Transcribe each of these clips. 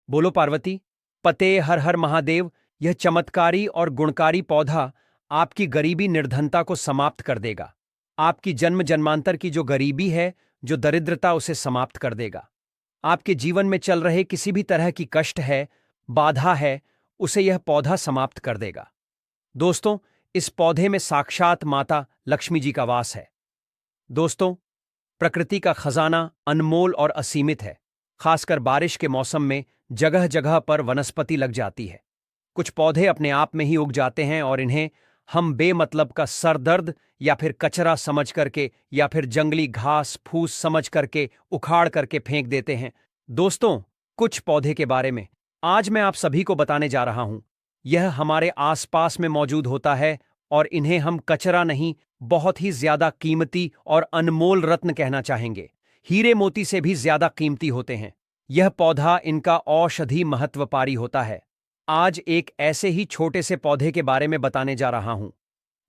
बोलो पार्वती। पते हर हर महादेव। यह चमत्कारी और गुणकारी पौधा आपकी गरीबी निर्धनता को समाप्त कर देगा। आपकी जन्म जन्मांतर की जो गरीबी है, जो दरिद्रता, उसे समाप्त कर देगा। आपके जीवन में चल रहे किसी भी तरह की कष्ट है, बाधा है, उसे यह पौधा समाप्त कर देगा। दोस्तों, इस पौधे में साक्षात माता लक्ष्मी जी का वास है। दोस्तों, प्रकृति का खजाना अनमोल और असीमित है। खासकर बारिश के मौसम में जगह जगह पर वनस्पति लग जाती है। कुछ पौधे अपने आप में ही उग जाते हैं और इन्हें हम बेमतलब का सरदर्द या फिर कचरा समझ करके या फिर जंगली घास फूस समझ करके उखाड़ करके फेंक देते हैं। दोस्तों, कुछ पौधे के बारे में आज मैं आप सभी को बताने जा रहा हूं। यह हमारे आसपास में मौजूद होता है और इन्हें हम कचरा नहीं, बहुत ही ज्यादा कीमती और अनमोल रत्न कहना चाहेंगे। हीरे मोती से भी ज्यादा कीमती होते हैं। यह पौधा इनका औषधि महत्वपारी होता है। आज एक ऐसे ही छोटे से पौधे के बारे में बताने जा रहा हूं।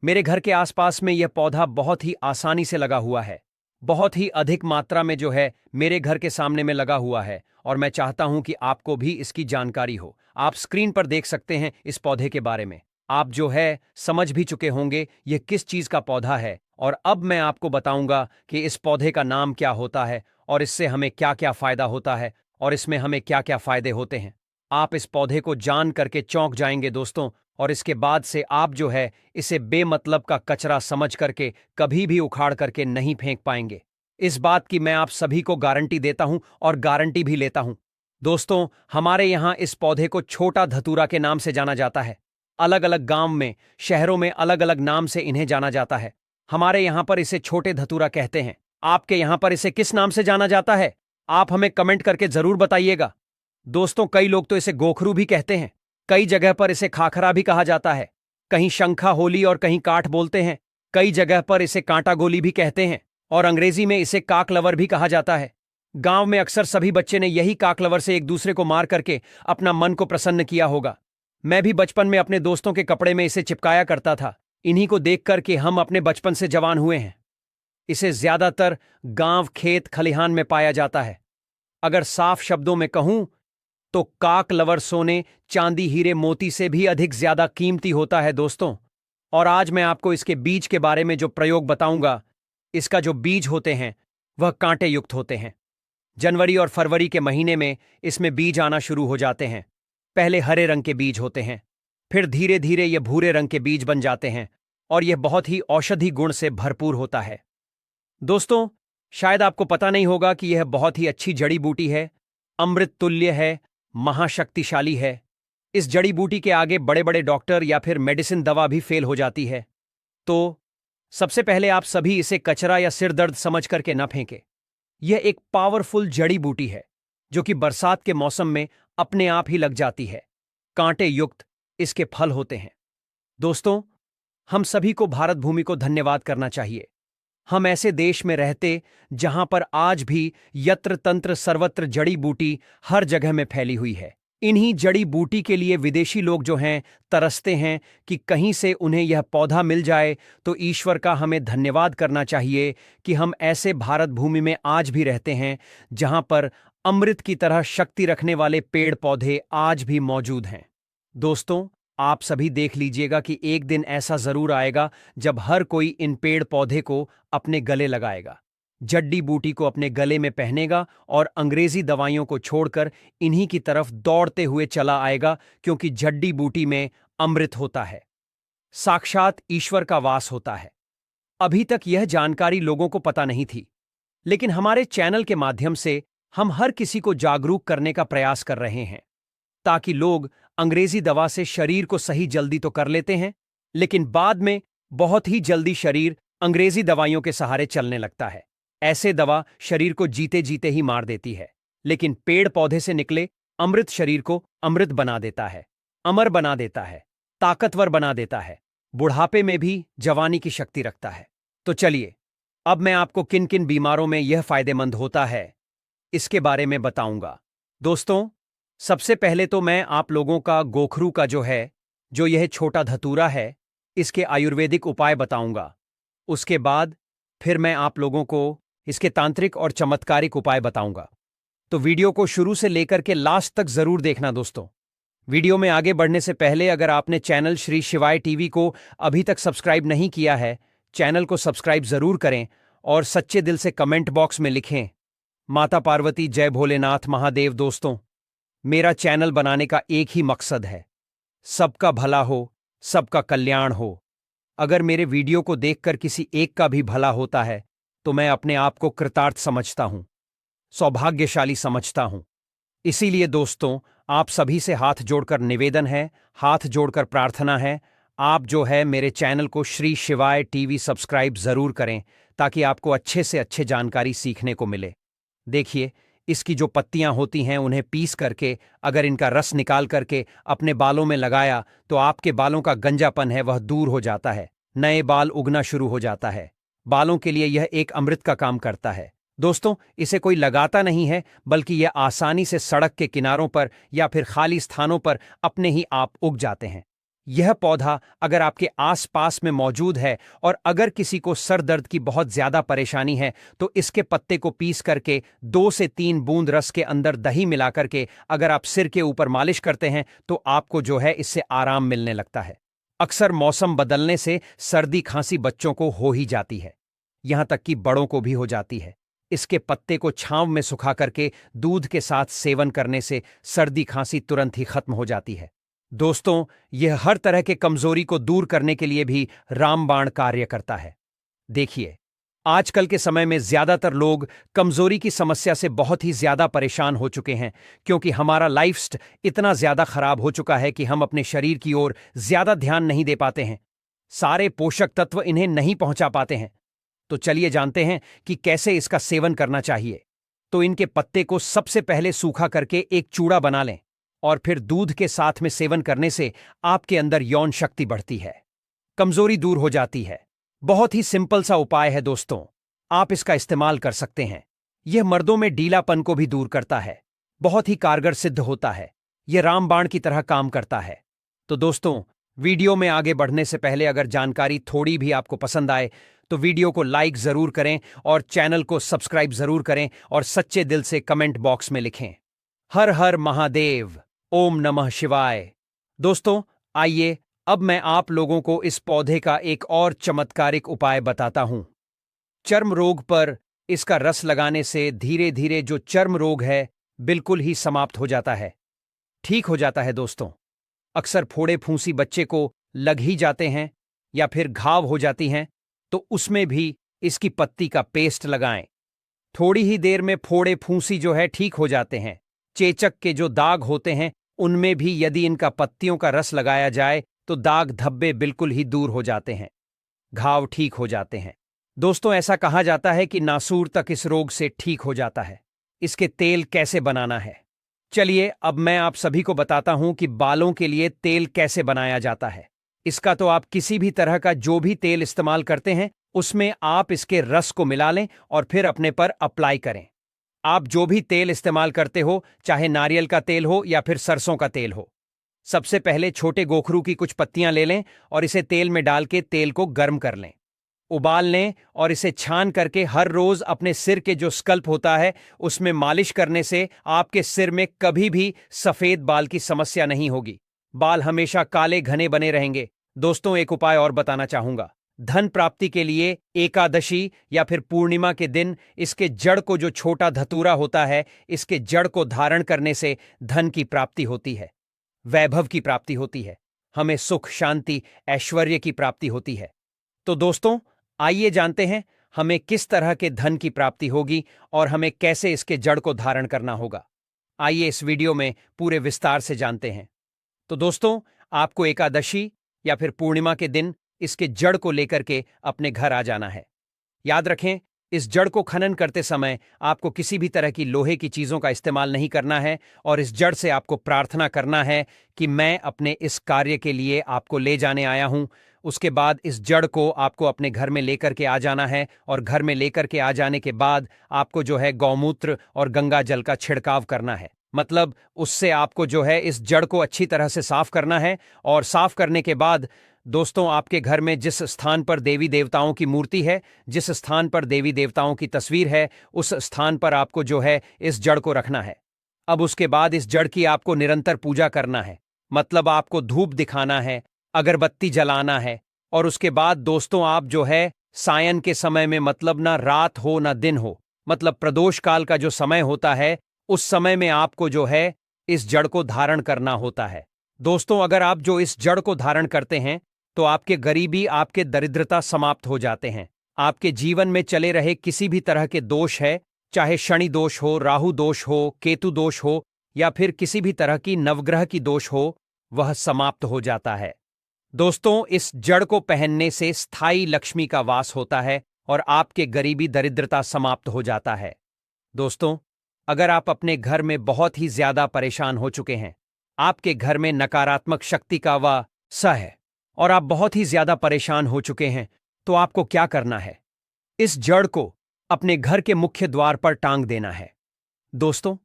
मेरे घर के आसपास में यह पौधा बहुत ही आसानी से लगा हुआ है। बहुत ही अधिक मात्रा में जो है मेरे घर के सामने में लगा हुआ है और मैं चाहता हूं कि आपको भी इसकी जानकारी हो। आप स्क्रीन पर देख सकते हैं इस पौधे के बारे में। आप जो है समझ भी चुके होंगे यह किस चीज का पौधा है और अब मैं आपको बताऊंगा कि इस पौधे का नाम क्या होता है और इससे हमें क्या क्या फायदा होता है और इसमें हमें क्या क्या फायदे होते हैं। आप इस पौधे को जान करके चौंक जाएंगे दोस्तों, और इसके बाद से आप जो है इसे बेमतलब का कचरा समझ करके कभी भी उखाड़ करके नहीं फेंक पाएंगे। इस बात की मैं आप सभी को गारंटी देता हूं और गारंटी भी लेता हूं। दोस्तों, हमारे यहां इस पौधे को छोटा धतूरा के नाम से जाना जाता है। अलग अलग गांव में, शहरों में अलग अलग नाम से इन्हें जाना जाता है। हमारे यहां पर इसे छोटे धतूरा कहते हैं। आपके यहां पर इसे किस नाम से जाना जाता है? आप हमें कमेंट करके जरूर बताइएगा। दोस्तों, कई लोग तो इसे गोखरू भी कहते हैं। कई जगह पर इसे खाखरा भी कहा जाता है। कहीं शंखा होली और कहीं काठ बोलते हैं। कई जगह पर इसे कांटा गोली भी कहते हैं और अंग्रेजी में इसे काकलवर भी कहा जाता है। गांव में अक्सर सभी बच्चे ने यही काकलवर से एक दूसरे को मार करके अपना मन को प्रसन्न किया होगा। मैं भी बचपन में अपने दोस्तों के कपड़े में इसे चिपकाया करता था। इन्हीं को देख करके हम अपने बचपन से जवान हुए हैं। इसे ज्यादातर गांव, खेत, खलिहान में पाया जाता है। अगर साफ शब्दों में कहूं तो काकलवर सोने, चांदी, हीरे, मोती से भी अधिक ज्यादा कीमती होता है दोस्तों। और आज मैं आपको इसके बीज के बारे में जो प्रयोग बताऊंगा, इसका जो बीज होते हैं वह कांटे युक्त होते हैं। जनवरी और फरवरी के महीने में इसमें बीज आना शुरू हो जाते हैं। पहले हरे रंग के बीज होते हैं, फिर धीरे धीरे ये भूरे रंग के बीज बन जाते हैं और यह बहुत ही औषधि गुण से भरपूर होता है। दोस्तों, शायद आपको पता नहीं होगा कि यह बहुत ही अच्छी जड़ी बूटी है, अमृत तुल्य है, महाशक्तिशाली है। इस जड़ी बूटी के आगे बड़े बड़े डॉक्टर या फिर मेडिसिन दवा भी फेल हो जाती है। तो सबसे पहले आप सभी इसे कचरा या सिर दर्द समझ करके न फेंके। यह एक पावरफुल जड़ी बूटी है जो कि बरसात के मौसम में अपने आप ही लग जाती है। कांटे युक्त इसके फल होते हैं। दोस्तों, हम सभी को भारत भूमि को धन्यवाद करना चाहिए। हम ऐसे देश में रहते जहां पर आज भी यत्र तंत्र सर्वत्र जड़ी बूटी हर जगह में फैली हुई है। इन्हीं जड़ी बूटी के लिए विदेशी लोग जो हैं तरसते हैं कि कहीं से उन्हें यह पौधा मिल जाए। तो ईश्वर का हमें धन्यवाद करना चाहिए कि हम ऐसे भारत भूमि में आज भी रहते हैं जहां पर अमृत की तरह शक्ति रखने वाले पेड़ पौधे आज भी मौजूद हैं। दोस्तों, आप सभी देख लीजिएगा कि एक दिन ऐसा जरूर आएगा जब हर कोई इन पेड़ पौधे को अपने गले लगाएगा, जड्डी बूटी को अपने गले में पहनेगा और अंग्रेजी दवाइयों को छोड़कर इन्हीं की तरफ दौड़ते हुए चला आएगा, क्योंकि जड्डी बूटी में अमृत होता है, साक्षात ईश्वर का वास होता है। अभी तक यह जानकारी लोगों को पता नहीं थी, लेकिन हमारे चैनल के माध्यम से हम हर किसी को जागरूक करने का प्रयास कर रहे हैं, ताकि लोग अंग्रेजी दवा से शरीर को सही जल्दी तो कर लेते हैं, लेकिन बाद में बहुत ही जल्दी शरीर अंग्रेजी दवाइयों के सहारे चलने लगता है। ऐसे दवा शरीर को जीते जीते ही मार देती है, लेकिन पेड़ पौधे से निकले अमृत शरीर को अमृत बना देता है, अमर बना देता है, ताकतवर बना देता है, बुढ़ापे में भी जवानी की शक्ति रखता है। तो चलिए, अब मैं आपको किन किन बीमारों में यह फायदेमंद होता है इसके बारे में बताऊंगा। दोस्तों, सबसे पहले तो मैं आप लोगों का गोखरू का जो यह छोटा धतूरा है, इसके आयुर्वेदिक उपाय बताऊंगा। उसके बाद फिर मैं आप लोगों को इसके तांत्रिक और चमत्कारिक उपाय बताऊंगा। तो वीडियो को शुरू से लेकर के लास्ट तक जरूर देखना दोस्तों। वीडियो में आगे बढ़ने से पहले अगर आपने चैनल श्री शिवाय टीवी को अभी तक सब्सक्राइब नहीं किया है, चैनल को सब्सक्राइब जरूर करें और सच्चे दिल से कमेंट बॉक्स में लिखें माता पार्वती जय भोलेनाथ महादेव। दोस्तों, मेरा चैनल बनाने का एक ही मकसद है, सबका भला हो, सबका कल्याण हो। अगर मेरे वीडियो को देखकर किसी एक का भी भला होता है तो मैं अपने आप को कृतार्थ समझता हूं, सौभाग्यशाली समझता हूं। इसीलिए दोस्तों, आप सभी से हाथ जोड़कर निवेदन है, हाथ जोड़कर प्रार्थना है, आप जो है मेरे चैनल को श्री शिवाय टीवी सब्सक्राइब जरूर करें ताकि आपको अच्छे से अच्छे जानकारी सीखने को मिले। देखिए, इसकी जो पत्तियां होती हैं उन्हें पीस करके अगर इनका रस निकाल करके अपने बालों में लगाया तो आपके बालों का गंजापन है वह दूर हो जाता है, नए बाल उगना शुरू हो जाता है। बालों के लिए यह एक अमृत का काम करता है। दोस्तों, इसे कोई लगाता नहीं है बल्कि यह आसानी से सड़क के किनारों पर या फिर खाली स्थानों पर अपने ही आप उग जाते हैं। यह पौधा अगर आपके आसपास में मौजूद है और अगर किसी को सर दर्द की बहुत ज्यादा परेशानी है तो इसके पत्ते को पीस करके 2 से 3 बूंद रस के अंदर दही मिलाकर के अगर आप सिर के ऊपर मालिश करते हैं तो आपको जो है इससे आराम मिलने लगता है। अक्सर मौसम बदलने से सर्दी खांसी बच्चों को हो ही जाती है, यहां तक कि बड़ों को भी हो जाती है। इसके पत्ते को छांव में सुखा करके दूध के साथ सेवन करने से सर्दी खांसी तुरंत ही खत्म हो जाती है। दोस्तों, यह हर तरह के कमजोरी को दूर करने के लिए भी रामबाण कार्य करता है। देखिए, आजकल के समय में ज्यादातर लोग कमजोरी की समस्या से बहुत ही ज्यादा परेशान हो चुके हैं क्योंकि हमारा लाइफस्टाइल इतना ज्यादा खराब हो चुका है कि हम अपने शरीर की ओर ज्यादा ध्यान नहीं दे पाते हैं, सारे पोषक तत्व इन्हें नहीं पहुंचा पाते हैं। तो चलिए जानते हैं कि कैसे इसका सेवन करना चाहिए। तो इनके पत्ते को सबसे पहले सूखा करके एक चूड़ा बना लें और फिर दूध के साथ में सेवन करने से आपके अंदर यौन शक्ति बढ़ती है, कमजोरी दूर हो जाती है। बहुत ही सिंपल सा उपाय है दोस्तों, आप इसका इस्तेमाल कर सकते हैं। यह मर्दों में ढीलापन को भी दूर करता है, बहुत ही कारगर सिद्ध होता है, यह रामबाण की तरह काम करता है। तो दोस्तों, वीडियो में आगे बढ़ने से पहले अगर जानकारी थोड़ी भी आपको पसंद आए तो वीडियो को लाइक जरूर करें और चैनल को सब्सक्राइब जरूर करें और सच्चे दिल से कमेंट बॉक्स में लिखें हर हर महादेव, ओम नमः शिवाय। दोस्तों, आइए अब मैं आप लोगों को इस पौधे का एक और चमत्कारिक उपाय बताता हूं। चर्म रोग पर इसका रस लगाने से धीरे धीरे जो चर्म रोग है बिल्कुल ही समाप्त हो जाता है, ठीक हो जाता है। दोस्तों, अक्सर फोड़े फूंसी बच्चे को लग ही जाते हैं या फिर घाव हो जाती हैं तो उसमें भी इसकी पत्ती का पेस्ट लगाएं, थोड़ी ही देर में फोड़े फूंसी जो है ठीक हो जाते हैं। चेचक के जो दाग होते हैं उनमें भी यदि इनका पत्तियों का रस लगाया जाए तो दाग धब्बे बिल्कुल ही दूर हो जाते हैं, घाव ठीक हो जाते हैं। दोस्तों, ऐसा कहा जाता है कि नासूर तक इस रोग से ठीक हो जाता है। इसके तेल कैसे बनाना है, चलिए अब मैं आप सभी को बताता हूं कि बालों के लिए तेल कैसे बनाया जाता है। इसका तो आप किसी भी तरह का जो भी तेल इस्तेमाल करते हैं उसमें आप इसके रस को मिला लें और फिर अपने पर अप्लाई करें। आप जो भी तेल इस्तेमाल करते हो, चाहे नारियल का तेल हो या फिर सरसों का तेल हो, सबसे पहले छोटे गोखरू की कुछ पत्तियां ले लें और इसे तेल में डाल के तेल को गर्म कर लें, उबाल लें और इसे छान करके हर रोज अपने सिर के जो स्कल्प होता है उसमें मालिश करने से आपके सिर में कभी भी सफेद बाल की समस्या नहीं होगी, बाल हमेशा काले घने बने रहेंगे। दोस्तों, एक उपाय और बताना चाहूंगा। धन प्राप्ति के लिए एकादशी या फिर पूर्णिमा के दिन इसके जड़ को, जो छोटा धतूरा होता है, इसके जड़ को धारण करने से धन की प्राप्ति होती है, वैभव की प्राप्ति होती है, हमें सुख शांति ऐश्वर्य की प्राप्ति होती है। तो दोस्तों, आइए जानते हैं हमें किस तरह के धन की प्राप्ति होगी और हमें कैसे इसके जड़ को धारण करना होगा। आइए इस वीडियो में पूरे विस्तार से जानते हैं। तो दोस्तों, आपको एकादशी या फिर पूर्णिमा के दिन इसके जड़ को लेकर के अपने घर आ जाना है। याद रखें, इस जड़ को खनन करते समय आपको किसी भी तरह की लोहे की चीजों का इस्तेमाल नहीं करना है और इस जड़ से आपको प्रार्थना करना है कि मैं अपने इस कार्य के लिए आपको ले जाने आया हूं। उसके बाद इस जड़ को आपको अपने घर में लेकर के आ जाना है और घर में लेकर के आ जाने के बाद आपको जो है गौमूत्र और गंगा जल का छिड़काव करना है। मतलब उससे आपको जो है इस जड़ को अच्छी तरह से साफ करना है। और साफ करने के बाद दोस्तों, आपके घर में जिस स्थान पर देवी देवताओं की मूर्ति है, जिस स्थान पर देवी देवताओं की तस्वीर है, उस स्थान पर आपको जो है इस जड़ को रखना है। अब उसके बाद इस जड़ की आपको निरंतर पूजा करना है। मतलब आपको धूप दिखाना है, अगरबत्ती जलाना है। और उसके बाद दोस्तों, आप जो है सायं के समय में, मतलब ना रात हो ना दिन हो, मतलब प्रदोष काल का जो समय होता है, उस समय में आपको जो है इस जड़ को धारण करना होता है। दोस्तों, अगर आप जो इस जड़ को धारण करते हैं तो आपके गरीबी, आपके दरिद्रता समाप्त हो जाते हैं। आपके जीवन में चले रहे किसी भी तरह के दोष है, चाहे शनि दोष हो, राहु दोष हो, केतु दोष हो, या फिर किसी भी तरह की नवग्रह की दोष हो, वह समाप्त हो जाता है। दोस्तों, इस जड़ को पहनने से स्थायी लक्ष्मी का वास होता है और आपके गरीबी दरिद्रता समाप्त हो जाता है। दोस्तों, अगर आप अपने घर में बहुत ही ज्यादा परेशान हो चुके हैं, आपके घर में नकारात्मक शक्ति का वास है और आप बहुत ही ज्यादा परेशान हो चुके हैं, तो आपको क्या करना है? इस जड़ को अपने घर के मुख्य द्वार पर टांग देना है। दोस्तों,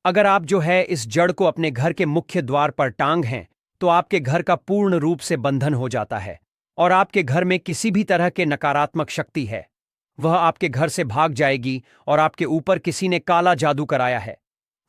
अगर आप जो है इस जड़ को अपने घर के मुख्य द्वार पर टांग हैं, तो आपके घर का पूर्ण रूप से बंधन हो जाता है और आपके घर में किसी भी तरह के नकारात्मक शक्ति है, वह आपके घर से भाग जाएगी। और आपके ऊपर किसी ने काला जादू कराया है,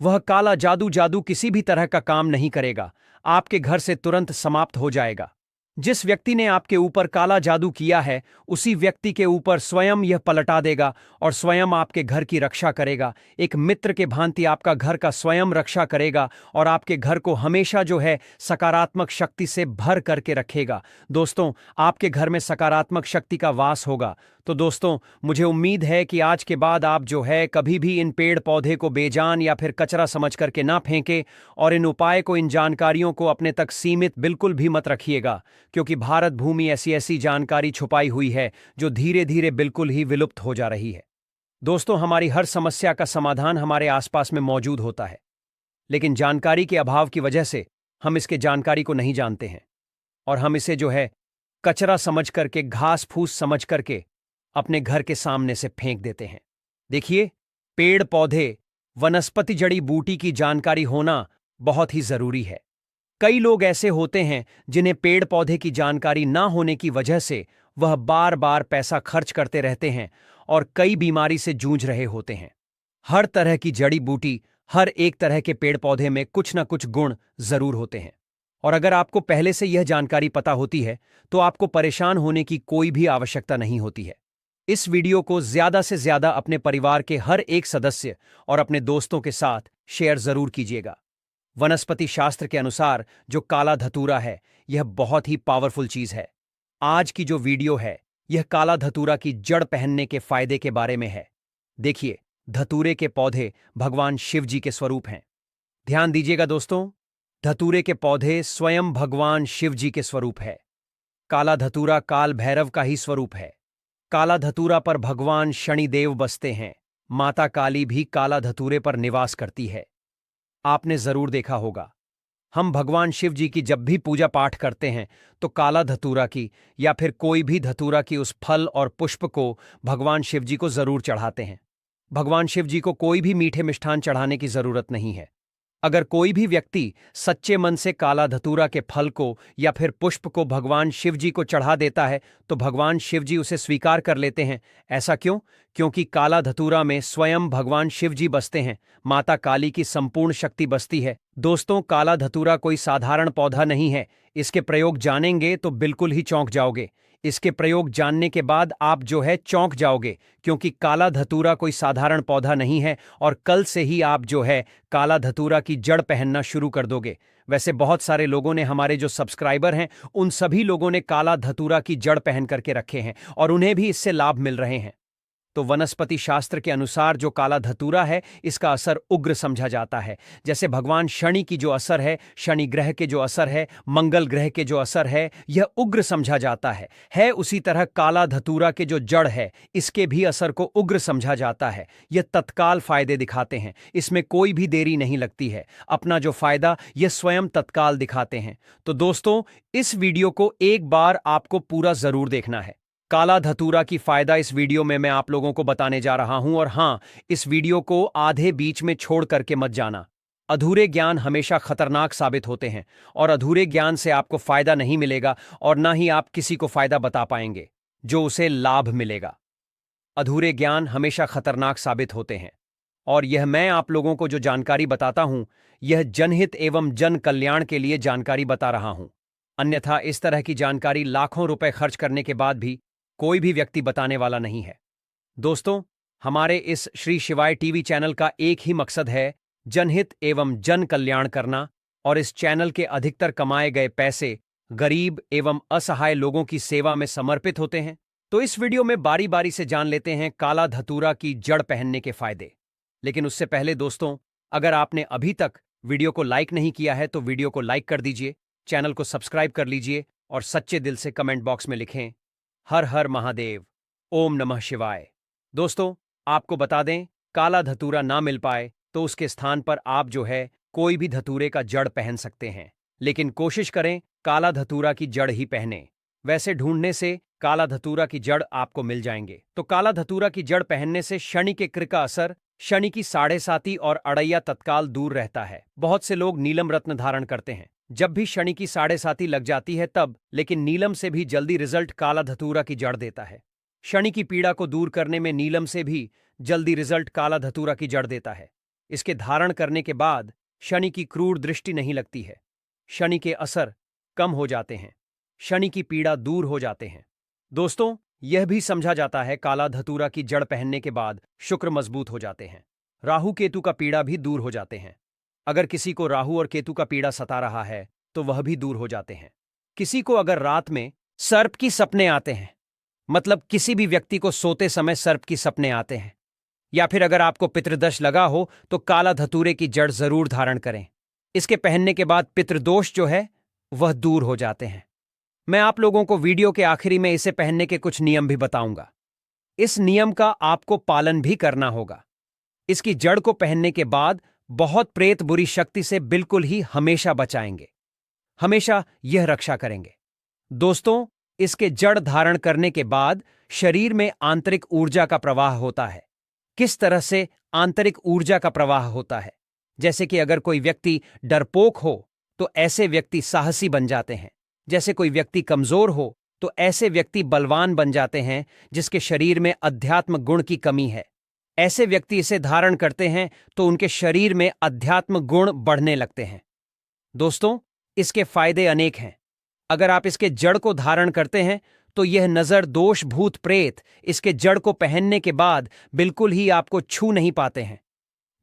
वह काला जादू किसी भी तरह का काम नहीं करेगा, आपके घर से तुरंत समाप्त हो जाएगा। जिस व्यक्ति ने आपके ऊपर काला जादू किया है, उसी व्यक्ति के ऊपर स्वयं यह पलटा देगा और स्वयं आपके घर की रक्षा करेगा। एक मित्र के भांति आपका घर का स्वयं रक्षा करेगा और आपके घर को हमेशा जो है सकारात्मक शक्ति से भर करके रखेगा। दोस्तों, आपके घर में सकारात्मक शक्ति का वास होगा। तो दोस्तों, मुझे उम्मीद है कि आज के बाद आप जो है कभी भी इन पेड़ पौधे को बेजान या फिर कचरा समझ करके ना फेंके और इन उपाय को, इन जानकारियों को अपने तक सीमित बिल्कुल भी मत रखिएगा, क्योंकि भारत भूमि ऐसी ऐसी जानकारी छुपाई हुई है जो धीरे धीरे बिल्कुल ही विलुप्त हो जा रही है। दोस्तों, हमारी हर समस्या का समाधान हमारे आसपास में मौजूद होता है, लेकिन जानकारी के अभाव की वजह से हम इसके जानकारी को नहीं जानते हैं और हम इसे जो है कचरा समझ करके, घास फूस समझ करके अपने घर के सामने से फेंक देते हैं। देखिए, पेड़ पौधे, वनस्पति, जड़ी बूटी की जानकारी होना बहुत ही जरूरी है। कई लोग ऐसे होते हैं जिन्हें पेड़ पौधे की जानकारी ना होने की वजह से वह बार बार पैसा खर्च करते रहते हैं और कई बीमारी से जूझ रहे होते हैं। हर तरह की जड़ी बूटी, हर एक तरह के पेड़ पौधे में कुछ ना कुछ गुण जरूर होते हैं। और अगर आपको पहले से यह जानकारी पता होती है, तो आपको परेशान होने की कोई भी आवश्यकता नहीं होती है। इस वीडियो को ज्यादा से ज्यादा अपने परिवार के हर एक सदस्य और अपने दोस्तों के साथ शेयर जरूर कीजिएगा। वनस्पति शास्त्र के अनुसार जो काला धतूरा है, यह बहुत ही पावरफुल चीज है। आज की जो वीडियो है, यह काला धतूरा की जड़ पहनने के फायदे के बारे में है। देखिए, धतूरे के पौधे भगवान शिव जी के स्वरूप हैं। ध्यान दीजिएगा दोस्तों, धतूरे के पौधे स्वयं भगवान शिव जी के स्वरूप है। काला धतूरा काल भैरव का ही स्वरूप है। काला धतूरा पर भगवान शनिदेव बसते हैं। माता काली भी काला धतूरे पर निवास करती है। आपने जरूर देखा होगा, हम भगवान शिव जी की जब भी पूजा पाठ करते हैं तो काला धतूरा की या फिर कोई भी धतूरा की उस फल और पुष्प को भगवान शिव जी को जरूर चढ़ाते हैं। भगवान शिव जी को कोई भी मीठे मिष्ठान चढ़ाने की जरूरत नहीं है। अगर कोई भी व्यक्ति सच्चे मन से काला धतूरा के फल को या फिर पुष्प को भगवान शिव जी को चढ़ा देता है, तो भगवान शिव जी उसे स्वीकार कर लेते हैं। ऐसा क्यों? क्योंकि काला धतूरा में स्वयं भगवान शिव जी बसते हैं, माता काली की संपूर्ण शक्ति बसती है। दोस्तों, काला धतूरा कोई साधारण पौधा नहीं है। इसके प्रयोग जानेंगे तो बिल्कुल ही चौंक जाओगे। इसके प्रयोग जानने के बाद आप जो है चौंक जाओगे, क्योंकि काला धतूरा कोई साधारण पौधा नहीं है और कल से ही आप जो है काला धतूरा की जड़ पहनना शुरू कर दोगे। वैसे बहुत सारे लोगों ने, हमारे जो सब्सक्राइबर हैं, उन सभी लोगों ने काला धतूरा की जड़ पहन करके रखे हैं और उन्हें भी इससे लाभ मिल रहे हैं। तो वनस्पति शास्त्र के अनुसार जो काला धतूरा है, इसका असर उग्र समझा जाता है। जैसे भगवान शनि की जो असर है, शनि ग्रह के जो असर है, मंगल ग्रह के जो असर है, यह उग्र समझा जाता है। उसी तरह काला धतूरा के जो जड़ है, इसके भी असर को उग्र समझा जाता है। यह तत्काल फायदे दिखाते हैं, इसमें कोई भी देरी नहीं लगती है। अपना जो फायदा यह स्वयं तत्काल दिखाते हैं। तो दोस्तों, इस वीडियो को एक बार आपको पूरा जरूर देखना है। काला धतूरा की फायदा इस वीडियो में मैं आप लोगों को बताने जा रहा हूं, और हां, इस वीडियो को आधे बीच में छोड़ करके मत जाना। अधूरे ज्ञान हमेशा खतरनाक साबित होते हैं और अधूरे ज्ञान से आपको फायदा नहीं मिलेगा और ना ही आप किसी को फायदा बता पाएंगे जो उसे लाभ मिलेगा। अधूरे ज्ञान हमेशा खतरनाक साबित होते हैं और यह मैं आप लोगों को जो जानकारी बताता हूं, यह जनहित एवं जन कल्याण के लिए जानकारी बता रहा हूं। अन्यथा इस तरह की जानकारी लाखों रुपए खर्च करने के बाद भी कोई भी व्यक्ति बताने वाला नहीं है। दोस्तों, हमारे इस श्री शिवाय टीवी चैनल का एक ही मकसद है, जनहित एवं जन कल्याण करना, और इस चैनल के अधिकतर कमाए गए पैसे गरीब एवं असहाय लोगों की सेवा में समर्पित होते हैं। तो इस वीडियो में बारी बारी से जान लेते हैं काला धतूरा की जड़ पहनने के फायदे। लेकिन उससे पहले दोस्तों, अगर आपने अभी तक वीडियो को लाइक नहीं किया है तो वीडियो को लाइक कर दीजिए, चैनल को सब्सक्राइब कर लीजिए और सच्चे दिल से कमेंट बॉक्स में लिखें हर हर महादेव, ओम नमः शिवाय। दोस्तों, आपको बता दें, काला धतूरा ना मिल पाए तो उसके स्थान पर आप जो है कोई भी धतूरे का जड़ पहन सकते हैं, लेकिन कोशिश करें काला धतूरा की जड़ ही पहने। वैसे ढूंढने से काला धतूरा की जड़ आपको मिल जाएंगे। तो काला धतूरा की जड़ पहनने से शनि के कृ का असर, शनि की साढ़े साती और अड़ैया तत्काल दूर रहता है। बहुत से लोग नीलम रत्न धारण करते हैं जब भी शनि की साढ़े साती लग जाती है तब, लेकिन नीलम से भी जल्दी रिजल्ट काला धतूरा की जड़ देता है। शनि की पीड़ा को दूर करने में नीलम से भी जल्दी रिजल्ट काला धतूरा की जड़ देता है। इसके धारण करने के बाद शनि की क्रूर दृष्टि नहीं लगती है, शनि के असर कम हो जाते हैं, शनि की पीड़ा दूर हो जाते हैं। दोस्तों, यह भी समझा जाता है काला धतूरा की जड़ पहनने के बाद शुक्र मजबूत हो जाते हैं, राहु केतु का पीड़ा भी दूर हो जाते हैं। अगर किसी को राहु और केतु का पीड़ा सता रहा है तो वह भी दूर हो जाते हैं। किसी को अगर रात में सर्प की सपने आते हैं, मतलब किसी भी व्यक्ति को सोते समय सर्प की सपने आते हैं, या फिर अगर आपको पितृदोष लगा हो तो काला धतूरे की जड़ जरूर धारण करें। इसके पहनने के बाद पितृदोष जो है वह दूर हो जाते हैं। मैं आप लोगों को वीडियो के आखिरी में इसे पहनने के कुछ नियम भी बताऊंगा। इस नियम का आपको पालन भी करना होगा। इसकी जड़ को पहनने के बाद बहुत प्रेत बुरी शक्ति से बिल्कुल ही हमेशा बचाएंगे, हमेशा यह रक्षा करेंगे। दोस्तों, इसके जड़ धारण करने के बाद शरीर में आंतरिक ऊर्जा का प्रवाह होता है। किस तरह से आंतरिक ऊर्जा का प्रवाह होता है? जैसे कि अगर कोई व्यक्ति डरपोक हो तो ऐसे व्यक्ति साहसी बन जाते हैं। जैसे कोई व्यक्ति कमजोर हो तो ऐसे व्यक्ति बलवान बन जाते हैं जिसके शरीर में अध्यात्म गुण की कमी है। ऐसे व्यक्ति इसे धारण करते हैं तो उनके शरीर में अध्यात्म गुण बढ़ने लगते हैं। दोस्तों, इसके फायदे अनेक हैं। अगर आप इसके जड़ को धारण करते हैं तो यह नजर दोष भूत प्रेत इसके जड़ को पहनने के बाद बिल्कुल ही आपको छू नहीं पाते हैं।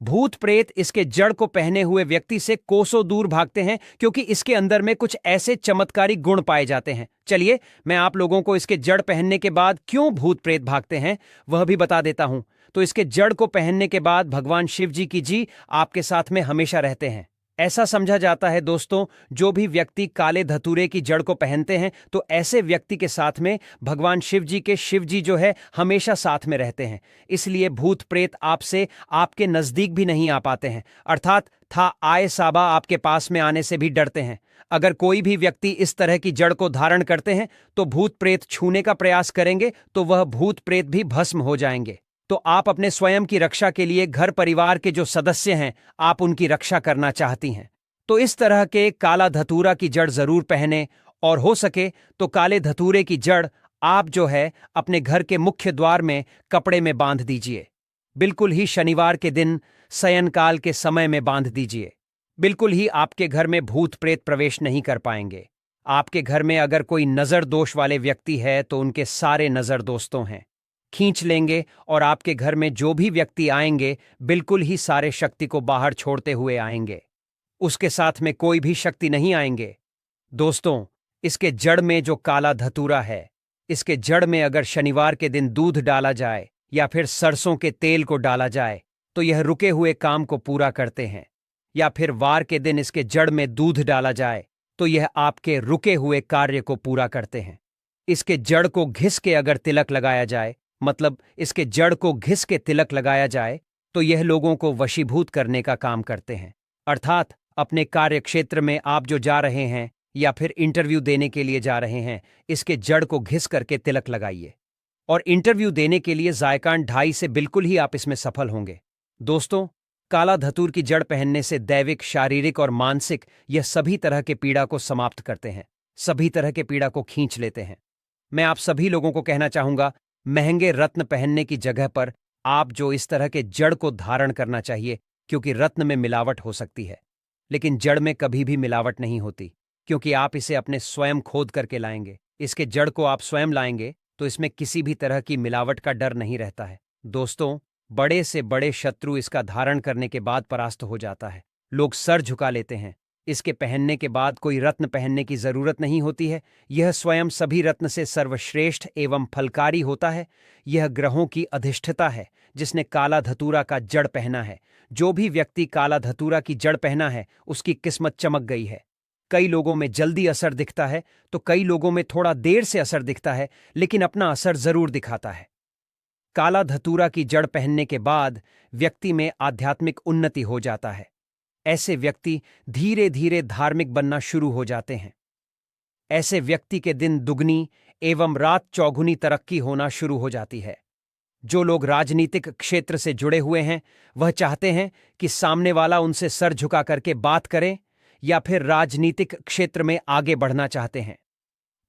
भूत प्रेत इसके जड़ को पहने हुए व्यक्ति से कोसों दूर भागते हैं क्योंकि इसके अंदर में कुछ ऐसे चमत्कारी गुण पाए जाते हैं। चलिए, मैं आप लोगों को इसके जड़ पहनने के बाद क्यों भूत प्रेत भागते हैं वह भी बता देता हूं। तो इसके जड़ को पहनने के बाद भगवान शिव जी की जी आपके साथ में हमेशा रहते हैं। ऐसा समझा जाता है दोस्तों, जो भी व्यक्ति काले धतूरे की जड़ को पहनते हैं तो ऐसे व्यक्ति के साथ में भगवान शिव जी के शिव जी जो है हमेशा साथ में रहते हैं। इसलिए भूत प्रेत आपसे आपके नजदीक भी नहीं आ पाते हैं, अर्थात था आए साबा आपके पास में आने से भी डरते हैं। अगर कोई भी व्यक्ति इस तरह की जड़ को धारण करते हैं तो भूत प्रेत छूने का प्रयास करेंगे तो वह भूत प्रेत भी भस्म हो जाएंगे। तो आप अपने स्वयं की रक्षा के लिए घर परिवार के जो सदस्य हैं आप उनकी रक्षा करना चाहती हैं तो इस तरह के काला धतूरा की जड़ जरूर पहने, और हो सके तो काले धतूरे की जड़ आप जो है अपने घर के मुख्य द्वार में कपड़े में बांध दीजिए। बिल्कुल ही शनिवार के दिन शयनकाल के समय में बांध दीजिए। बिल्कुल ही आपके घर में भूत प्रेत प्रवेश नहीं कर पाएंगे। आपके घर में अगर कोई नजर दोष वाले व्यक्ति है तो उनके सारे नजर दोस्तों हैं खींच लेंगे और आपके घर में जो भी व्यक्ति आएंगे बिल्कुल ही सारे शक्ति को बाहर छोड़ते हुए आएंगे, उसके साथ में कोई भी शक्ति नहीं आएंगे। दोस्तों, इसके जड़ में जो काला धतूरा है, इसके जड़ में अगर शनिवार के दिन दूध डाला जाए या फिर सरसों के तेल को डाला जाए तो यह रुके हुए काम को पूरा करते हैं, या फिर वार के दिन इसके जड़ में दूध डाला जाए तो यह आपके रुके हुए कार्य को पूरा करते हैं। इसके जड़ को घिस के अगर तिलक लगाया जाए, मतलब इसके जड़ को घिस के तिलक लगाया जाए तो यह लोगों को वशीभूत करने का काम करते हैं। अर्थात अपने कार्य क्षेत्र में आप जो जा रहे हैं या फिर इंटरव्यू देने के लिए जा रहे हैं, इसके जड़ को घिस करके तिलक लगाइए और इंटरव्यू देने के लिए जायकान 2.5 से बिल्कुल ही आप इसमें सफल होंगे। दोस्तों, काला धतूर की जड़ पहनने से दैविक, शारीरिक और मानसिक यह सभी तरह के पीड़ा को समाप्त करते हैं, सभी तरह के पीड़ा को खींच लेते हैं। मैं आप सभी लोगों को कहना चाहूंगा, महंगे रत्न पहनने की जगह पर आप जो इस तरह के जड़ को धारण करना चाहिए, क्योंकि रत्न में मिलावट हो सकती है, लेकिन जड़ में कभी भी मिलावट नहीं होती, क्योंकि आप इसे अपने स्वयं खोद करके लाएंगे। इसके जड़ को आप स्वयं लाएंगे तो इसमें किसी भी तरह की मिलावट का डर नहीं रहता है। दोस्तों, बड़े से बड़े शत्रु इसका धारण करने के बाद परास्त हो जाता है। लोग सर झुका लेते हैं। इसके पहनने के बाद कोई रत्न पहनने की जरूरत नहीं होती है। यह स्वयं सभी रत्न से सर्वश्रेष्ठ एवं फलकारी होता है। यह ग्रहों की अधिष्ठता है जिसने काला धतूरा का जड़ पहना है। जो भी व्यक्ति काला धतूरा की जड़ पहना है उसकी किस्मत चमक गई है। कई लोगों में जल्दी असर दिखता है तो कई लोगों में थोड़ा देर से असर दिखता है, लेकिन अपना असर जरूर दिखाता है। काला धतूरा की जड़ पहनने के बाद व्यक्ति में आध्यात्मिक उन्नति हो जाता है। ऐसे व्यक्ति धीरे धीरे धार्मिक बनना शुरू हो जाते हैं। ऐसे व्यक्ति के दिन दुगनी एवं रात चौगुनी तरक्की होना शुरू हो जाती है। जो लोग राजनीतिक क्षेत्र से जुड़े हुए हैं वह चाहते हैं कि सामने वाला उनसे सर झुका करके बात करे, या फिर राजनीतिक क्षेत्र में आगे बढ़ना चाहते हैं,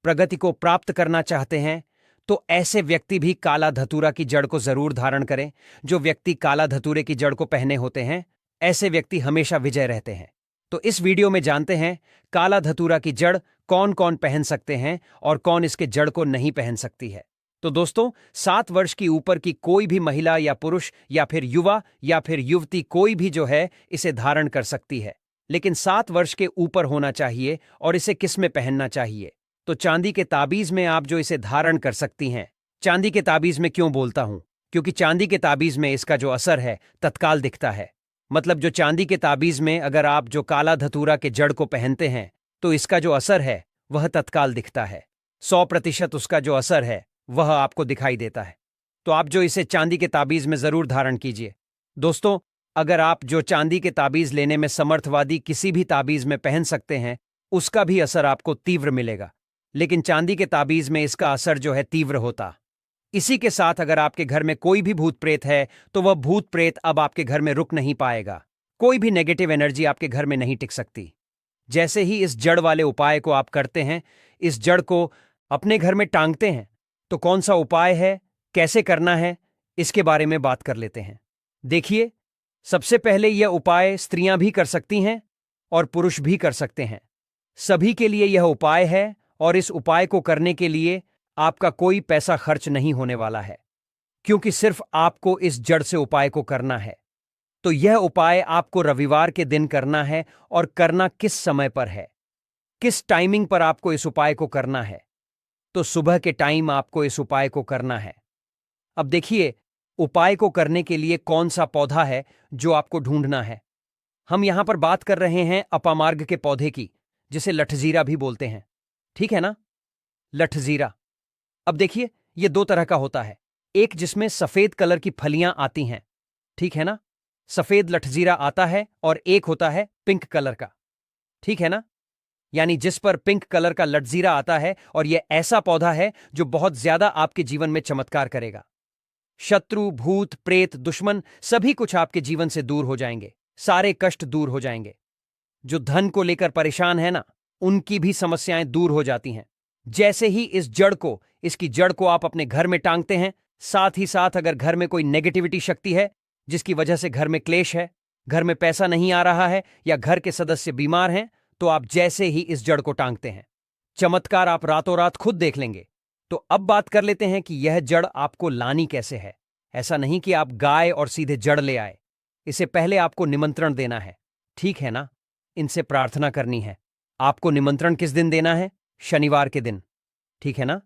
प्रगति को प्राप्त करना चाहते हैं, तो ऐसे व्यक्ति भी काला धतूरा की जड़ को जरूर धारण करें। जो व्यक्ति काला धतूरे की जड़ को पहने होते हैं ऐसे व्यक्ति हमेशा विजय रहते हैं। तो इस वीडियो में जानते हैं काला धतूरा की जड़ कौन कौन पहन सकते हैं और कौन इसके जड़ को नहीं पहन सकती है। तो दोस्तों, 7 वर्ष की ऊपर की कोई भी महिला या पुरुष या फिर युवा या फिर युवती कोई भी जो है इसे धारण कर सकती है, लेकिन 7 वर्ष के ऊपर होना चाहिए। और इसे किस में पहनना चाहिए? तो चांदी के ताबीज में आप जो इसे धारण कर सकती हैं। चांदी के ताबीज में क्यों बोलता हूं? क्योंकि चांदी के ताबीज में इसका जो असर है तत्काल दिखता है। मतलब जो चांदी के ताबीज में अगर आप जो काला धतूरा के जड़ को पहनते हैं तो इसका जो असर है वह तत्काल दिखता है। 100% उसका जो असर है वह आपको दिखाई देता है। तो आप जो इसे चांदी के ताबीज में जरूर धारण कीजिए। दोस्तों, अगर आप जो चांदी के ताबीज लेने में समर्थवादी किसी भी ताबीज में पहन सकते हैं उसका भी असर आपको तीव्र मिलेगा, लेकिन चांदी के ताबीज में इसका असर जो है तीव्र होता। इसी के साथ अगर आपके घर में कोई भी भूत प्रेत है तो वह भूत प्रेत अब आपके घर में रुक नहीं पाएगा। कोई भी नेगेटिव एनर्जी आपके घर में नहीं टिक सकती। जैसे ही इस जड़ वाले उपाय को आप करते हैं, इस जड़ को अपने घर में टांगते हैं, तो कौन सा उपाय है, कैसे करना है, इसके बारे में बात कर लेते हैं। देखिए, सबसे पहले यह उपाय स्त्रियां भी कर सकती हैं और पुरुष भी कर सकते हैं। सभी के लिए यह उपाय है और इस उपाय को करने के लिए आपका कोई पैसा खर्च नहीं होने वाला है, क्योंकि सिर्फ आपको इस जड़ से उपाय को करना है। तो यह उपाय आपको रविवार के दिन करना है। और करना किस समय पर है, किस टाइमिंग पर आपको इस उपाय को करना है? तो सुबह के टाइम आपको इस उपाय को करना है। अब देखिए, उपाय को करने के लिए कौन सा पौधा है जो आपको ढूंढना है। हम यहां पर बात कर रहे हैं अपामार्ग के पौधे की, जिसे लठजीरा भी बोलते हैं। ठीक है ना, लठजीरा। अब देखिए, यह 2 तरह का होता है। एक जिसमें सफेद कलर की फलियां आती हैं, ठीक है ना, सफेद लठजीरा आता है, और एक होता है पिंक कलर का, ठीक है ना, यानी जिस पर पिंक कलर का लठजीरा आता है। और यह ऐसा पौधा है जो बहुत ज्यादा आपके जीवन में चमत्कार करेगा। शत्रु, भूत, प्रेत, दुश्मन सभी कुछ आपके जीवन से दूर हो जाएंगे, सारे कष्ट दूर हो जाएंगे। जो धन को लेकर परेशान है ना, उनकी भी समस्याएं दूर हो जाती हैं। जैसे ही इस जड़ को, इसकी जड़ को आप अपने घर में टांगते हैं, साथ ही साथ अगर घर में कोई नेगेटिविटी शक्ति है जिसकी वजह से घर में क्लेश है, घर में पैसा नहीं आ रहा है, या घर के सदस्य बीमार हैं, तो आप जैसे ही इस जड़ को टांगते हैं, चमत्कार आप रातों रात खुद देख लेंगे। तो अब बात कर लेते हैं कि यह जड़ आपको लानी कैसे है। ऐसा नहीं कि आप गाय और सीधे जड़ ले आए। इसे पहले आपको निमंत्रण देना है, ठीक है ना, इनसे प्रार्थना करनी है। आपको निमंत्रण किस दिन देना है? शनिवार के दिन, ठीक है ना।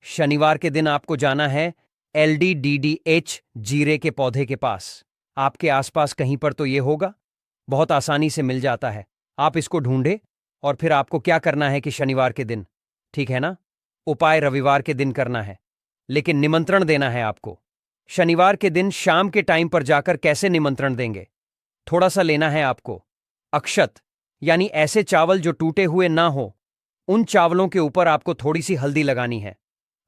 शनिवार के दिन आपको जाना है LDDDH जीरे के पौधे के पास। आपके आसपास कहीं पर तो ये होगा, बहुत आसानी से मिल जाता है। आप इसको ढूंढे और फिर आपको क्या करना है कि शनिवार के दिन, ठीक है ना, उपाय रविवार के दिन करना है, लेकिन निमंत्रण देना है आपको। शनिवार के दिन शाम के टाइम पर जाकर कैसे निमंत्रण देंगे? थोड़ा सा लेना है आपको अक्षत, यानी ऐसे चावल जो टूटे हुए ना हो। उन चावलों के ऊपर आपको थोड़ी सी हल्दी लगानी है।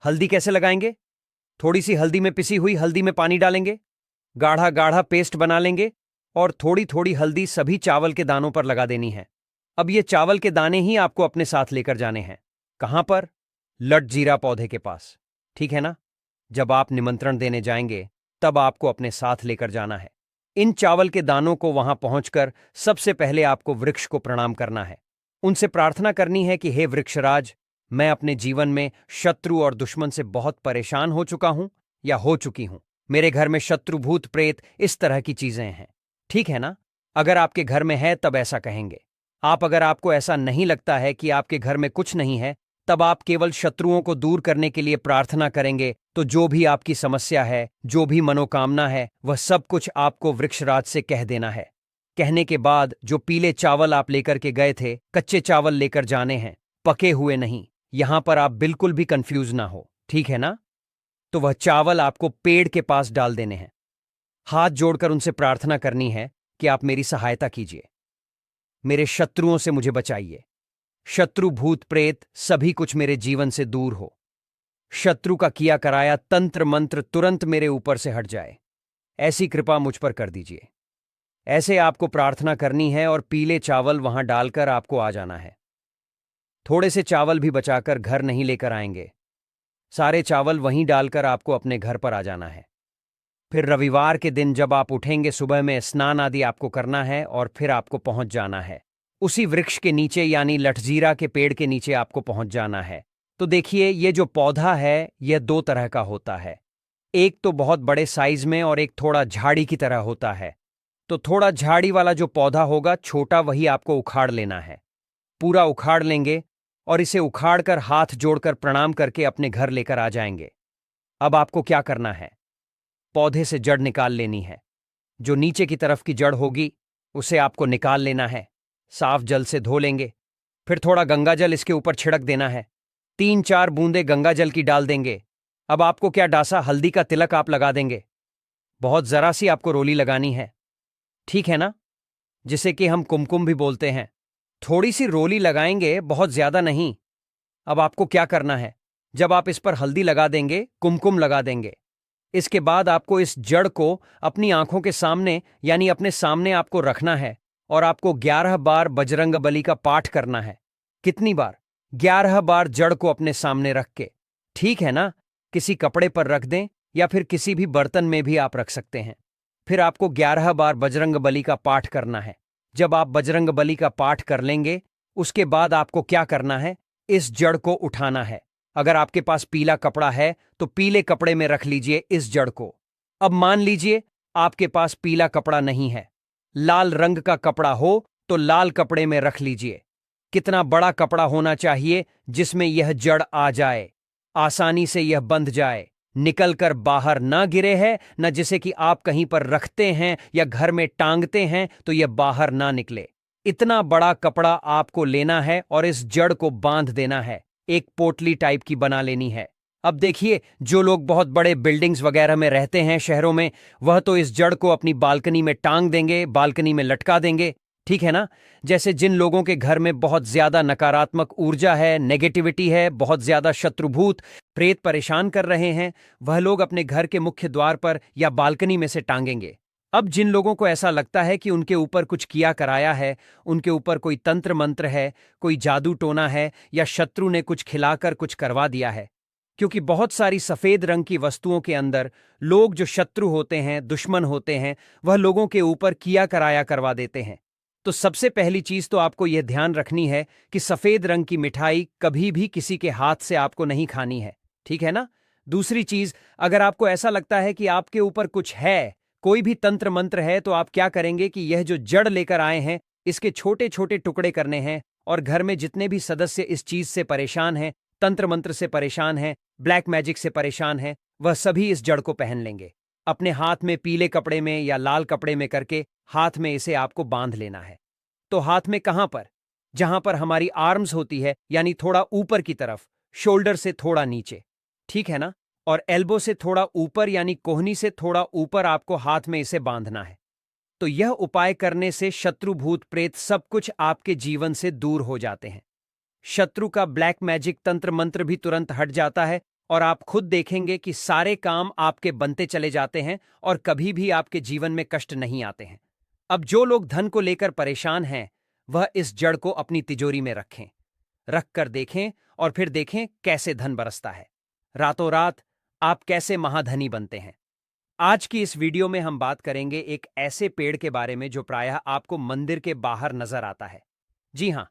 हल्दी कैसे लगाएंगे? थोड़ी सी हल्दी में, पिसी हुई हल्दी में पानी डालेंगे, गाढ़ा गाढ़ा पेस्ट बना लेंगे और थोड़ी थोड़ी हल्दी सभी चावल के दानों पर लगा देनी है। अब ये चावल के दाने ही आपको अपने साथ लेकर जाने हैं। कहां पर? लटजीरा पौधे के पास। ठीक है ना? जब आप निमंत्रण देने जाएंगे तब आपको अपने साथ लेकर जाना है। इन चावल के दानों को वहां पहुंचकर सबसे पहले आपको वृक्ष को प्रणाम करना है। उनसे प्रार्थना करनी है कि हे वृक्षराज, मैं अपने जीवन में शत्रु और दुश्मन से बहुत परेशान हो चुका हूं या हो चुकी हूं। मेरे घर में शत्रु, भूत, प्रेत, इस तरह की चीजें हैं। ठीक है ना? अगर आपके घर में है तब ऐसा कहेंगे। अगर आपको ऐसा नहीं लगता है कि आपके घर में कुछ नहीं है, तब आप केवल शत्रुओं को दूर करने के लिए प्रार्थना करेंगे। तो जो भी आपकी समस्या है, जो भी मनोकामना है, वह सब कुछ आपको वृक्षराज से कह देना है। कहने के बाद जो पीले चावल आप लेकर के गए थे, कच्चे चावल लेकर जाने हैं, पके हुए नहीं। यहां पर आप बिल्कुल भी कंफ्यूज ना हो। ठीक है ना? तो वह चावल आपको पेड़ के पास डाल देने हैं। हाथ जोड़कर उनसे प्रार्थना करनी है कि आप मेरी सहायता कीजिए, मेरे शत्रुओं से मुझे बचाइए। शत्रु, भूत, प्रेत सभी कुछ मेरे जीवन से दूर हो। शत्रु का किया कराया तंत्र मंत्र तुरंत मेरे ऊपर से हट जाए, ऐसी कृपा मुझ पर कर दीजिए। ऐसे आपको प्रार्थना करनी है और पीले चावल वहां डालकर आपको आ जाना है। थोड़े से चावल भी बचाकर घर नहीं लेकर आएंगे। सारे चावल वहीं डालकर आपको अपने घर पर आ जाना है। फिर रविवार के दिन जब आप उठेंगे, सुबह में स्नान आदि आपको करना है और फिर आपको पहुंच जाना है उसी वृक्ष के नीचे, यानी लठजीरा के पेड़ के नीचे आपको पहुंच जाना है। तो देखिए, ये जो पौधा है यह दो तरह का होता है। एक तो बहुत बड़े साइज में और एक थोड़ा झाड़ी की तरह होता है। तो थोड़ा झाड़ी वाला जो पौधा होगा, छोटा, वही आपको उखाड़ लेना है। पूरा उखाड़ लेंगे और इसे उखाड़कर हाथ जोड़कर प्रणाम करके अपने घर लेकर आ जाएंगे। अब आपको क्या करना है? पौधे से जड़ निकाल लेनी है। जो नीचे की तरफ की जड़ होगी उसे आपको निकाल लेना है। साफ जल से धो लेंगे। फिर थोड़ा गंगाजल इसके ऊपर छिड़क देना है। 3-4 बूंदे गंगाजल की डाल देंगे। अब आपको क्या, डासा हल्दी का तिलक आप लगा देंगे। बहुत जरा सी आपको रोली लगानी है। ठीक है ना? जिसे कि हम कुमकुम भी बोलते हैं। थोड़ी सी रोली लगाएंगे, बहुत ज्यादा नहीं। अब आपको क्या करना है? जब आप इस पर हल्दी लगा देंगे, कुमकुम लगा देंगे, इसके बाद आपको इस जड़ को अपनी आंखों के सामने, यानी अपने सामने आपको रखना है और आपको 11 बार बजरंग बली का पाठ करना है। कितनी बार? 11 बार जड़ को अपने सामने रख के। ठीक है ना? किसी कपड़े पर रख दें या फिर किसी भी बर्तन में भी आप रख सकते हैं। फिर आपको 11 बार बजरंग बली का पाठ करना है। जब आप बजरंग बली का पाठ कर लेंगे, उसके बाद आपको क्या करना है? इस जड़ को उठाना है। अगर आपके पास पीला कपड़ा है तो पीले कपड़े में रख लीजिए इस जड़ को। अब मान लीजिए आपके पास पीला कपड़ा नहीं है, लाल रंग का कपड़ा हो तो लाल कपड़े में रख लीजिए। कितना बड़ा कपड़ा होना चाहिए जिसमें यह जड़ आ जाए, आसानी से यह बंध जाए, निकलकर बाहर ना गिरे है, न जिसे कि आप कहीं पर रखते हैं या घर में टांगते हैं तो यह बाहर ना निकले। इतना बड़ा कपड़ा आपको लेना है और इस जड़ को बांध देना है। एक पोटली टाइप की बना लेनी है। अब देखिए, जो लोग बहुत बड़े बिल्डिंग्स वगैरह में रहते हैं शहरों में, वह तो इस जड़ को अपनी बालकनी में टांग देंगे, बालकनी में लटका देंगे। ठीक है ना? जैसे जिन लोगों के घर में बहुत ज्यादा नकारात्मक ऊर्जा है, नेगेटिविटी है, बहुत ज्यादा शत्रुभूत प्रेत परेशान कर रहे हैं, वह लोग अपने घर के मुख्य द्वार पर या बालकनी में से टांगेंगे। अब जिन लोगों को ऐसा लगता है कि उनके ऊपर कुछ किया कराया है, उनके ऊपर कोई तंत्र मंत्र है, कोई जादू टोना है या शत्रु ने कुछ खिलाकर कुछ करवा दिया है, क्योंकि बहुत सारी सफेद रंग की वस्तुओं के अंदर लोग जो शत्रु होते हैं, दुश्मन होते हैं, वह लोगों के ऊपर किया कराया करवा देते हैं। तो सबसे पहली चीज तो आपको यह ध्यान रखनी है कि सफेद रंग की मिठाई कभी भी किसी के हाथ से आपको नहीं खानी है। ठीक है ना? दूसरी चीज, अगर आपको ऐसा लगता है कि आपके ऊपर कुछ है, कोई भी तंत्र मंत्र है, तो आप क्या करेंगे कि यह जो जड़ लेकर आए हैं, इसके छोटे छोटे टुकड़े करने हैं और घर में जितने भी सदस्य इस चीज से परेशान हैं, तंत्र मंत्र से परेशान हैं, ब्लैक मैजिक से परेशान हैं, वह सभी इस जड़ को पहन लेंगे। अपने हाथ में पीले कपड़े में या लाल कपड़े में करके हाथ में इसे आपको बांध लेना है। तो हाथ में कहां पर? जहां पर हमारी आर्म्स होती है, यानी थोड़ा ऊपर की तरफ, शोल्डर से थोड़ा नीचे। ठीक है ना? और एल्बो से थोड़ा ऊपर, यानी कोहनी से थोड़ा ऊपर आपको हाथ में इसे बांधना है। तो यह उपाय करने से शत्रु, भूत, प्रेत सब कुछ आपके जीवन से दूर हो जाते हैं। शत्रु का ब्लैक मैजिक तंत्र मंत्र भी तुरंत हट जाता है और आप खुद देखेंगे कि सारे काम आपके बनते चले जाते हैं और कभी भी आपके जीवन में कष्ट नहीं आते हैं। अब जो लोग धन को लेकर परेशान हैं, वह इस जड़ को अपनी तिजोरी में रखें, रख कर देखें और फिर देखें कैसे धन बरसता है। रातों रात आप कैसे महाधनी बनते हैं। आज की इस वीडियो में हम बात करेंगे एक ऐसे पेड़ के बारे में जो प्रायः आपको मंदिर के बाहर नजर आता है। जी हां,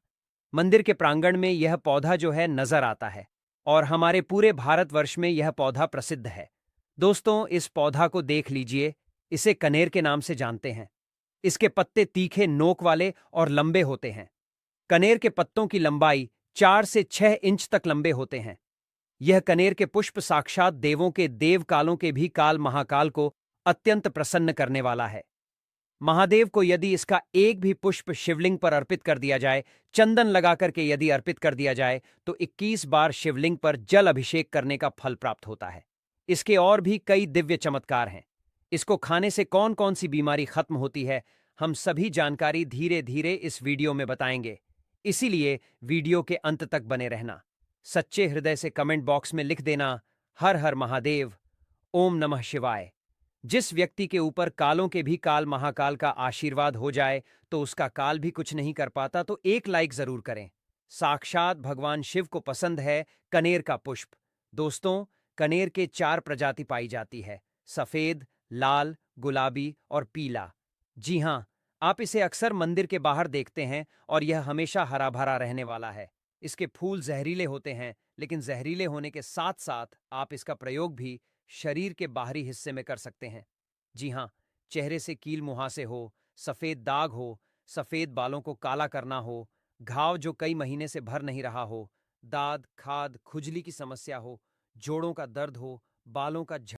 मंदिर के प्रांगण में यह पौधा जो है नजर आता है और हमारे पूरे भारतवर्ष में यह पौधा प्रसिद्ध है। दोस्तों, इस पौधा को देख लीजिए। इसे कनेर के नाम से जानते हैं। इसके पत्ते तीखे नोक वाले और लंबे होते हैं। कनेर के पत्तों की लंबाई 4 से 6 इंच तक लंबे होते हैं। यह कनेर के पुष्प साक्षात देवों के देव कालों के भी काल महाकाल को अत्यंत प्रसन्न करने वाला है। महादेव को यदि इसका एक भी पुष्प शिवलिंग पर अर्पित कर दिया जाए, चंदन लगा करके यदि अर्पित कर दिया जाए, तो 21 बार शिवलिंग पर जल अभिषेक करने का फल प्राप्त होता है। इसके और भी कई दिव्य चमत्कार हैं। इसको खाने से कौन कौन सी बीमारी खत्म होती है, हम सभी जानकारी धीरे धीरे इस वीडियो में बताएंगे। इसीलिए वीडियो के अंत तक बने रहना। सच्चे हृदय से कमेंट बॉक्स में लिख देना, हर हर महादेव, ओम नमः शिवाय। जिस व्यक्ति के ऊपर कालों के भी काल महाकाल का आशीर्वाद हो जाए तो उसका काल भी कुछ नहीं कर पाता, तो एक लाइक जरूर करें। साक्षात भगवान शिव को पसंद है कनेर का पुष्प। दोस्तों, कनेर के 4 प्रजाति पाई जाती है: सफेद, लाल, गुलाबी और पीला। जी हां, आप इसे अक्सर मंदिर के बाहर देखते हैं और यह हमेशा हरा भरा रहने वाला है। इसके फूल जहरीले होते हैं, लेकिन जहरीले होने के साथ साथ आप इसका प्रयोग भी शरीर के बाहरी हिस्से में कर सकते हैं। जी हां, चेहरे से कील मुहासे हो, सफेद दाग हो, सफेद बालों को काला करना हो, घाव जो कई महीने से भर नहीं रहा हो, दाद खाद खुजली की समस्या हो, जोड़ों का दर्द हो, बालों का